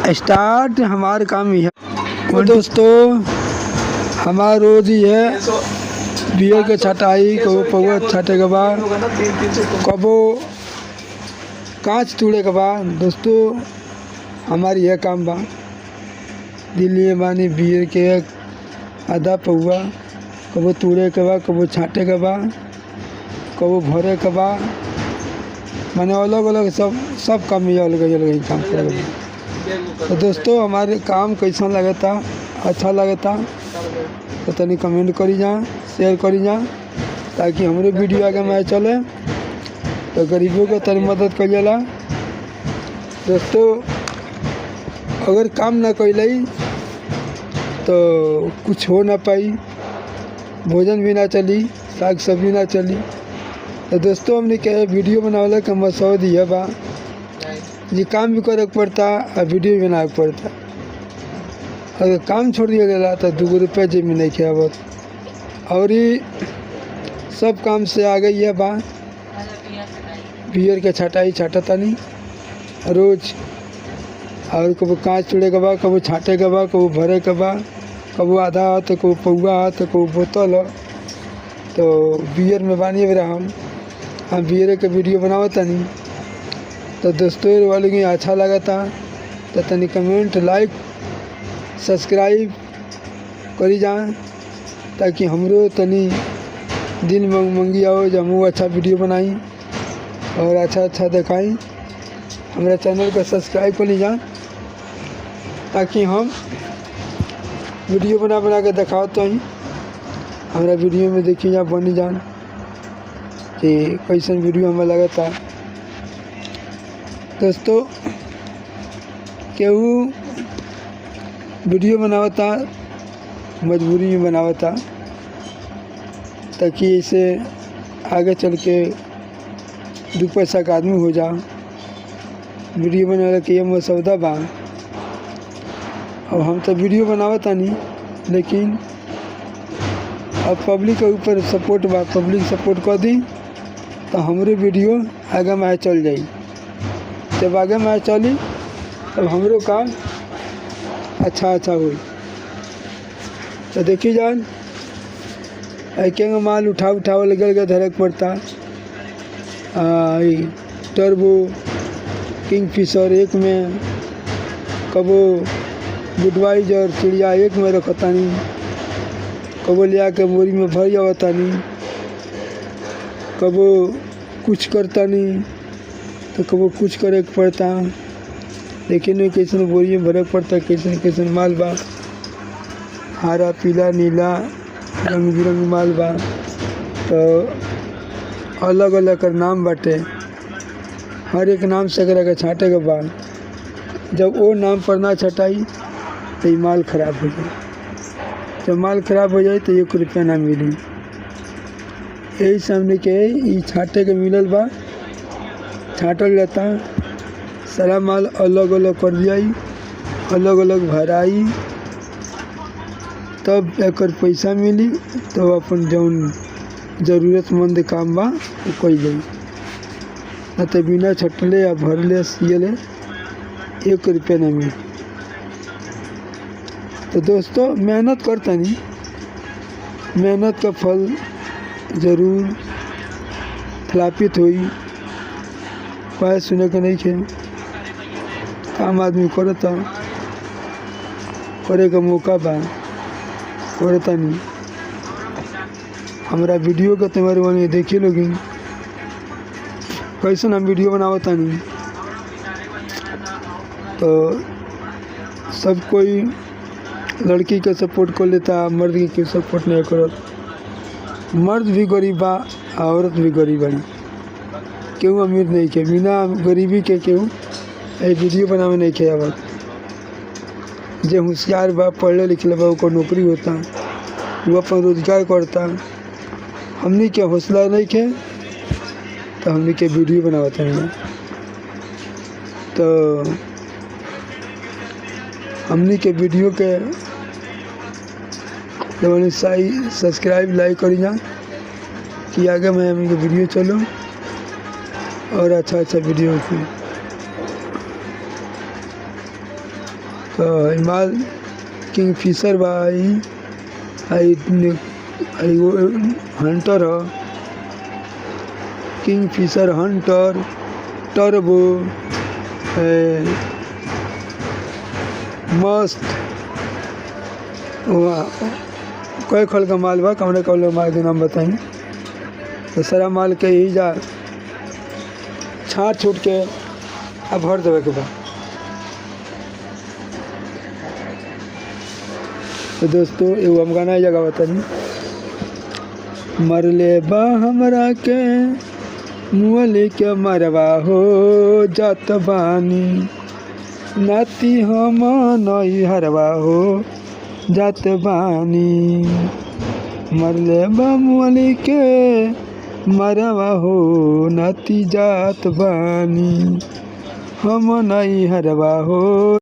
Start हमारा काम ही है। तो दोस्तों हमारा रोज ही है बियर के छटाई, कबो पौवा छाटे के बाद, कबो कांच तोड़े के बाद। दोस्तों हमारी यह काम बा। दिल्ली में बानी बियर के आधा पौवा कबो तोड़े के बाद, कबो छाटे के बाद, कबो भरे के बाद, माने अलग अलग सब काम में अलग अलग काम करे। तो दोस्तों हमारे काम कैसा लगता, अच्छा लगता तो तनी कमेंट करी जा, शेयर करी जा, ताकि हमारे वीडियो आगे में चले, तो गरीबों को तनी मदद कर जाला। दोस्तों अगर काम ना कैले तो कुछ हो ना पाई, भोजन भी ना चली, साग सब्जी ना चली। तो दोस्तों हमने क्या वीडियो बनावला का मकसद ये बा, ये काम भी करे पड़ता और वीडियो भी बनाए पड़ता। अगर काम छोड़ दिया गया तो 2 रुपये जेब में नहीं खेवत। और ये सब काम से आगे ये बा, बियर के छटाई छाटतानी रोज। और कबो कांच तोड़े के बा, कबो छाटे के बा, कबो भरे के बा, कबो आधा हाथ, कबो पौवा हाथ, कबो बोतल। तो बियर में बानी बेरा हम बियर के वीडियो बनावतानी। तो दोस्तों वालों की अच्छा लगता तो तनी कमेंट, लाइक, सब्सक्राइब करी जाए, ताकि हमरो तनी दिन मंगी आओ जब हम अच्छा वीडियो बनाई और अच्छा दिखाई। हमारा चैनल को सब्सक्राइब कर लीजिए, ताकि हम वीडियो बना के दिखाओ तो ही हमारा वीडियो में देखी जा बनी जान कि कैसन वीडियो हमें लगता। दोस्तों केहू वीडियो बनावता मजबूरी में बनावता, ताकि इसे आगे चल के 2 पैसा का आदमी हो जा। वीडियो बनाने के ये मसौदा बा। अब हम तो वीडियो बनावता नहीं, लेकिन अब पब्लिक के ऊपर सपोर्ट बा। पब्लिक सपोर्ट कर दी तो हमारे वीडियो आगे में चल जाई। जब आगे में चली तब हमरो काम अच्छा हुई। तो देखी जान एक माल उठाव लगे के धरक पड़ता। टर्बो किंगफिशर एक में, कबो बुडवाइजर चिड़िया एक में रखतानी, कबो लिया के बोरी में भर जावतानी, कबो कुछ करतानी तो कबो कुछ करे के पड़ता। लेकिन कैसन बोरी में भरे पड़ता, कैसन माल बा, हरा पीला नीला रंग बिरंग माल बा। तो अलग अलग कर नाम बाटे, हर एक नाम से अगर छाटे के बाद जब वो नाम पर ना छटाई तो ये माल खराब हो जाए। जब माल खराब हो जाए तो 1 रुपया ना मिली। यही सामने के ये छाटे के मिलल बा, छाटल जाता, सारा माल अलग अलग कर दियाई, अलग अलग भराई, तब एक पैसा मिली। तो अपन जौन ज़रूरतमंद काम बा वो कई जाई। न तो बिना छटले या भरले सियले 1 रुपया नहीं मिली। तो दोस्तों मेहनत करता नहीं, मेहनत का फल ज़रूर फलापित हुई। पाए सुने के नहीं खे, काम आदमी करता, करे का मौका बा, करता नहीं। हमारा वीडियो का तुम्हारे वाले देखिए लोग कैसे हम वीडियो बनावता नहीं। तो सब कोई लड़की के सपोर्ट कर लेता, मर्द के सपोर्ट नहीं करत। मर्द भी गरीब बा, औरत भी गरीब बड़ी, केहू अमीर नहीं के। बिना गरीबी के केहू वीडियो बनावे नहीं खे आवत। जे होशियार बा, पढ़ले लिखले बा, ओकर नौकरी होता, वो अपन रोजगार करता। हमनी के हौसला नहीं खे तो हमनी के वीडियो बनावता है। तो हमनी के वीडियो के सब्सक्राइब लाइक करी जा, कि आगे में हमनी के वीडियो चलो और अच्छा वीडियो की। तो हिमाल किंगफिशर बा हंटर ह किंगफिशर हंटर टर्बो मस्त कई खल का माल बा कौन कौन माल के नाम बताई। तो सारा माल के ही जा छाट छूट के अब भर देवे के बा। तो दोस्तों एगो हम गाना जगह बतानी मरले बा हमरा के मुअले के मरवा हो जात बानी नाती हम नई हरवा हो जात बानी मरले बा मुअले के मरवा हो नाती जात बानी हम नई हरवा हो।